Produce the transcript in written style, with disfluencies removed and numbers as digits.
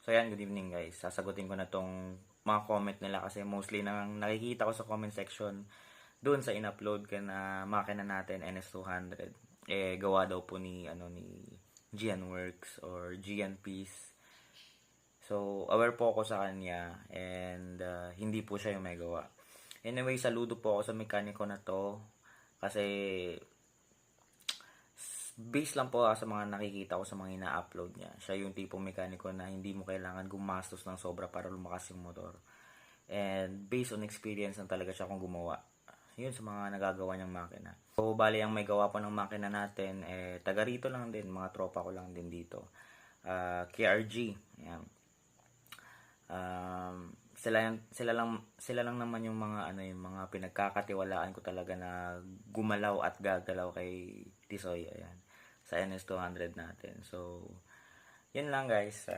So yan, good evening guys. Sasagutin ko na tong mga comment nila kasi mostly nang nakikita ko sa comment section doon sa in-upload ka na makina natin NS200. Gawa daw po ni Gianworks or Gian Peace. So aware po ako sa kanya and hindi po siya yung may gawa. Anyway, saludo po ako sa mekaniko na to kasi based lang po sa mga nakikita ko sa mga ina-upload niya. Siya yung tipong mekaniko na hindi mo kailangan gumastos ng sobra para lumakas yung motor. And based on experience lang talaga siya kung gumawa. Yun sa mga nagagawa niyang makina. So, bali ang may gawa po ng makina natin, taga rito lang din, mga tropa ko lang din dito. KRG. Yan. Sila lang naman yung mga yung mga pinagkakatiwalaan ko talaga na gumalaw at gagalaw kay Tisoy, ayan, sa NS200 natin. So, yun lang guys.